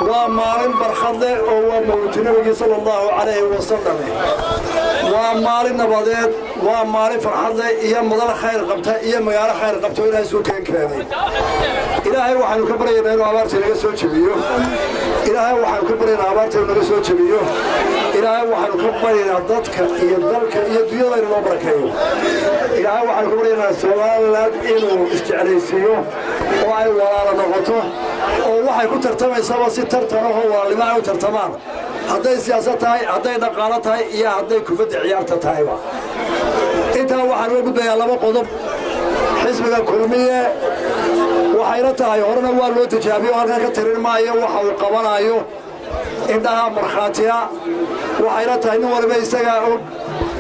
ومالين برخده وموت النبي صلى الله عليه وسلم ومالين نبضات ومالين فرحده إيا مدار خير قبتها إيا مقالة خير قبتها إلهي سوكين كاني إلهي وحن كبرين إنه عبارتي لغا سوى جبيو إلهي وحن كبرين عبارتي لغا سوى جبيو إلهي وحن كبرين ضدك إيا الضلك إيا الدنيا إنه بركيو إلهي وحن كبرين سوالات إنه استعليسيو وعي ولا نغطوه ووحي كنت ترتمي سوا سي ترتمه هو اللي معه ترتمان هذي سياستها هذي نقالتها يا هذي كفد عيارتها تايبا انت waxaan ugu dayaa laba qodob xisbiga kulmiye waxayna tahay horena waa loo tijaabiyo halka ka tirin maayo waxa uu qabanayo indaha marxaatiya waxayna tahay in walba isaga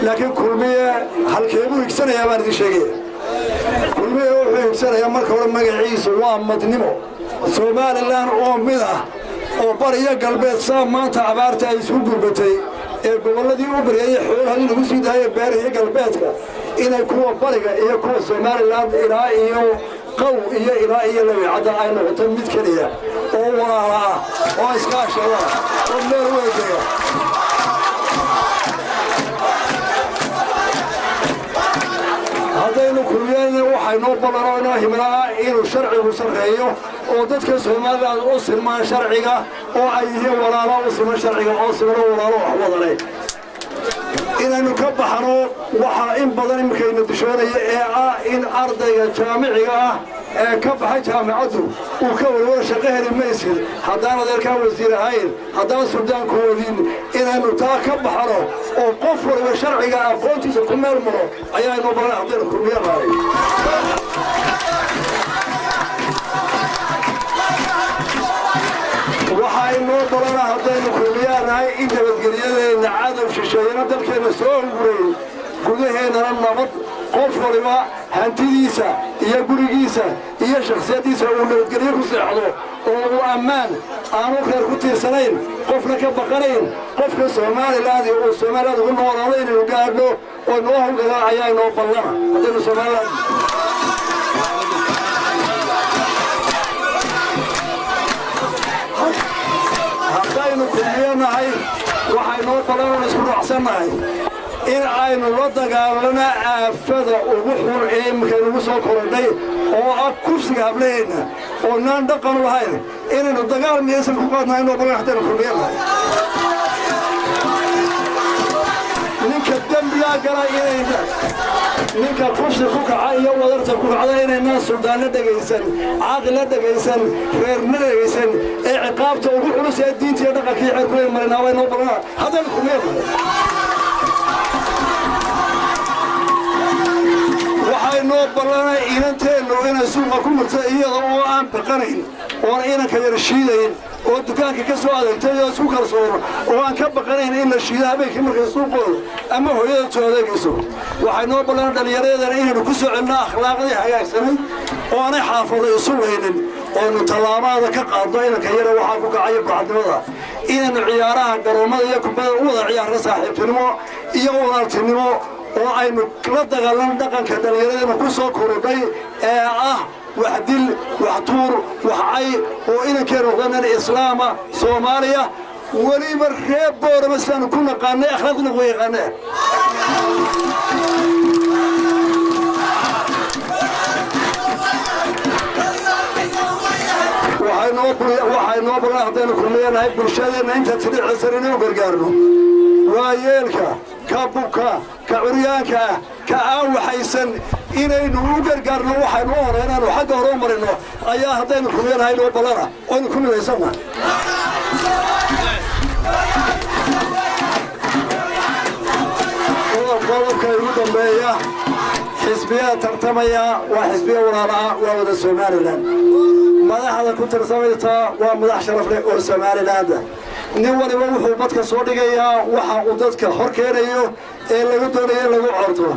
laakiin kulmiye halkeebu igsanaya baan idin sheegay kulmiye wuxuu igsanaya marka hore magaciisa waa madnimo Somaliland oo mid ah oo bariya galbeed maanta abaarta ay isku gurbatay ee goboladii u bareeyay xoolaha lagu sii daayay beeraha galbeedka inay kuwa bariga iyo kuwa Somaliland ilaa iyo qaw iyo ilaa iyo lawiicada ay noqoto mid kaliya oo walaala ah oo iskaashada oo meel weeyo hadaynu kulmiyeen waxay noo ballanaa himilaa inuu sharcigu sareeyo oo dadka Soomaaliland oo silmaan sharciga oo ay yihiin walaalo oo silmaan sharciga oo silmaan walaalo wax wadalay inaynu ka baxno waxa in badan imkayna dishoonaya ee ah in ardayga jaamiciga ah ee ka baxay jaamicadu uu ka warwar shaqo heli maysid haddaan adeerka wasiir ahayn haddaan suldaan ku wadin inaynu taa ka baxno oo qof walba sharciga aqoontiisa ku meel maro ayaa inoo balan haddaynu kulmiyanahay waxay noo balana haddaynu kulmiyanahay in nabadgelyadeena cadow shisheeyana dalkeena soo guray gudaheennana nabad qof waliba hantidiisa iyo gurigiisa iyo shakhsiyadiisa uu nabadgelyo ku seexdo oo uu ammaan aanu reer ku tiirsanayn qofna ka baqanayn qofka Somaliland oo Somaliland ugu noolaada inuu gaadho oo noo hawlgala ayaa inoo ballana haddaynu Somaliland haddaynu kulmiyanahay waxay noo balana isku raacsanahay in aynu la dagaalana aafada ugu xun ee imkaynu soo korodhay oo ah kursiga hableena oo naan dhaqan lahayn inaynu dagaal miyaysan ku qaadnaa inuu balan haddaynu kulmiyanahay ninka dambiga gala inayna ninka kursi ku kaca iyo wadarta ku kacda inayna suldaana dhagaysan caaqila dhagaysan reerna dhagaysan ee ciqaabta ugu culus ee diinta iyo dhaqanka iyo xeerkooda marina way noo balan haddaynu kulmiyanahay waxay noo ballanay inanteenu inay suuqa ku marto iyada oo aan baqanayn oo inanka yar shiidayn oo dukaanka ka soo adeegtay oo isku kalsoono oo aan ka baqanayn in la shiido habeenkii markay suuqooda ama hooyada soo adeegayso waxay noo ballanay dhalinyaradeena inaynu ku soo celino akhlaaqdii hagaagsanay oo aanay xaafado isu weynin oonu tallaabada ka qaadno inanka yara waxaa ku kacaya burcadnimada inaynu ciyaaraha garoomada iyo kubadda u wada ciyaarno saaxiibtinimo iyo walaaltinimo oo aynu la dagaalano dhaqanka dhalinyaradeena ku soo korodhay ee ah wax dil wax tuur wax cay oo inankeenu noqdaan islaama Soomaaliya waliba reeb boorama saan ku naqaanay akhlaaqna ku yaqaanay waxay noo balan haddaynu kulmiyanahay bulshadeena inta tidicisan inuu gargaarno waayeelka ka buka ka curyaanka ka aan waxaysan inaynu u gargaarno waxaynu u horeynaanu xagga hore u marino ayaa haddaynu kulmiyanahay noo balana oynu ku midaysanna qodobka ugu dambeeya xisbiyada tartamaya waa xisbiya walaalaha waa wada Somaliland madaxda ku tartamayta waa madax sharaf leh oo Somaliland nin waliba wuxuu badka soo dhigayaa waxa uu dadka hor keenayo ee lagu doonayo lagu corto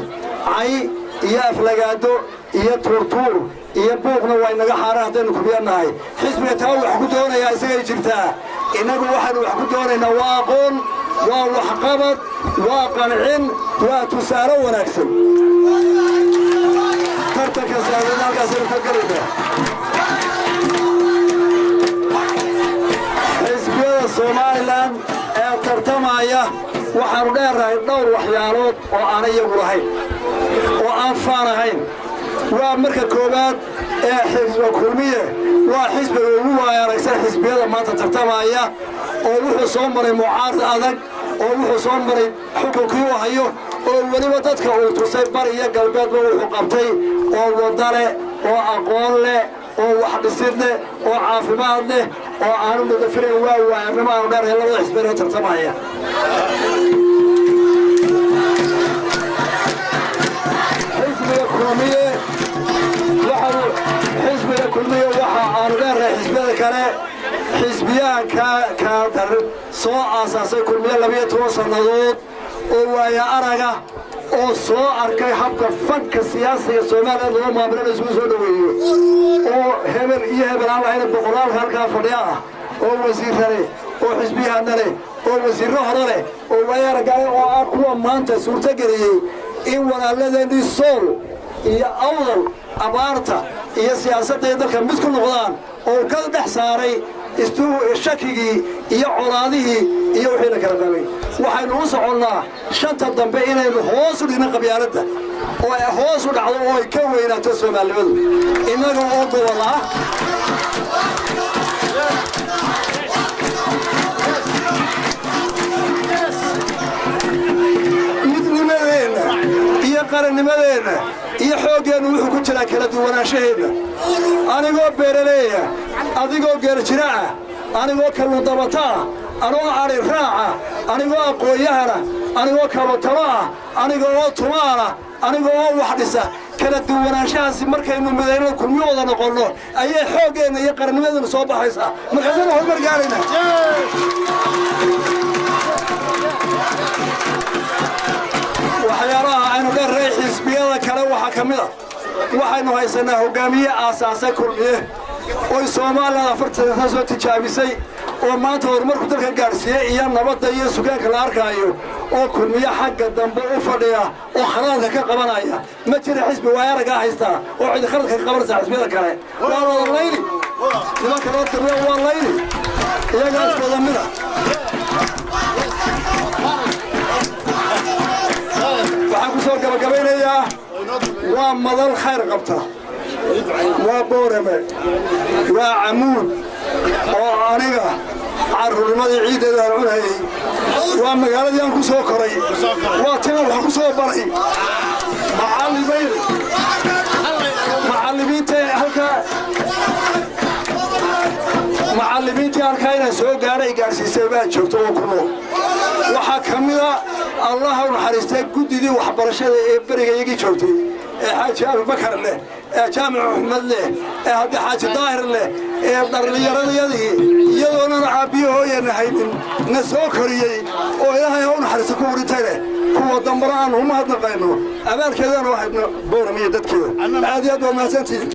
ay iyo aflagaado iyo turtuur iyo buuqna way naga xaaraan haddaynu kulmiyanahay xisbiga taa wax ku doonaya isaga jirtaa inagu waxaanu wax ku doonaynaa waa aqoon waa waxqabad waa qancin waa tusaale wanaagsan tartanka saadaalkaas ka galaya tartamaya waxaanu dheerahay dhowr waxyaalood oo aanay iyagu lahayn oo aan faanahayn waa marka koowaad ee xisbiga kulmiye waa xisbiga ugu waayaraysan xisbiyada maanta tartamaya oo wuxuu soo maray mucaarad adag oo wuxuu soo maray xukunkii uu hayo oo weliba dadka uu tusay bari iyo galbeedba wuxuu qabtay oo wada leh oo aqoon leh oo wax dhisid leh oo caafimaad leh oo aanu mudafirayn waa waayarnimo aanu dheerahay labada xisbiga tartamaya حزب كلمية وحا عارضين حزبية كلا حزبية كادر سواء أساسي كلمية لبية توصل نضوط ويا أرقة oo soo arkay habka fanka siyaasiga Soomaaliya oo maamulada isku soo dhaweeyo oo hebel iyo hebel aan lahayn boqolaal halka fadhiya oo wasiirrada oo xisbiyahana oo wasiirro hore oo waayaragay oo kuwa maanta suurta galiyay in walaaladii sool iyo awdal abaarta iyo siyaasadda dalka mid ku noqdaan oo ka dhex saaray shakigii iyo colaadihii iyo wixii la kala qabay waxaynu u soconnaa shanta dambe inaynu hoos u dhigno qabyaaladda oo ay hoos u dhacdo oo ay ka weynaato Soomaaliyadu inaga oo gobol ah midnimadeena iyo qarannimadeena iyo xooggeenu wuxuu ku jiraa kala duwanaanshaheena anigoo beeraleeya adigoo geerjiraaca anigoo kalluun dabataa anigoo ari raaca anigoo aqoonyahana anigoo kabatama ah anigoo tumaana anigoo wax dhisa kala duwanaanshahaasi markaynu midayno kulmiyooda noqonno ayay xooggeena iyo qarannimadeenu soo baxaysaa markaasaynu horumar gaaraynaa waxyaalaha aynu dheerray xisbiyada kale waxaa ka mid ah waxaynu haysanaa hogaamiye aasaasay kulmiye oo Soomaaliya afartan soo tijaabisay oo maanta horumarku dalka gaarsiiyay iyo nabadda iyo suugaanka la arkayo oo kulmiye xagga dambe u fadhiya oo kharaadka ka qabanaya ma jira xisbi waayaraga haysta oo cid khaladka ka qabanaysa xisbiyada kale waa wada layli nimanka loo tabiyo waa layli iyaga iswada mida waxaan ku soo gabagabeynayaa waa madal khayr qabta waa boorame waa camuud oo aniga carruurnimadii ciideeda aan cunayay waa magaaladii aan ku soo koray waa tina wax ku soo baray macallimiintii halkaa inaan soo gaadhay gaadhsiisay baa joogto oo ku nool waxaa ka mida allaha u naxariistay guddidii waxbarashada ee berigayagii joogtay ee xaaji abubakar leh ee jaamic axmed leh ee haddii xaaji daahir leh ee dhallinyaradayadii iyadoonan aabbiyahooyana haynin na soo koriyey oo ilaahay ha u naxariista ku urintay leh kuwa dambana aanu uma hadnaqayno abaalkeedana waxaydna booramiyo dadkeeda aad iyo aad waa mahadsantihiin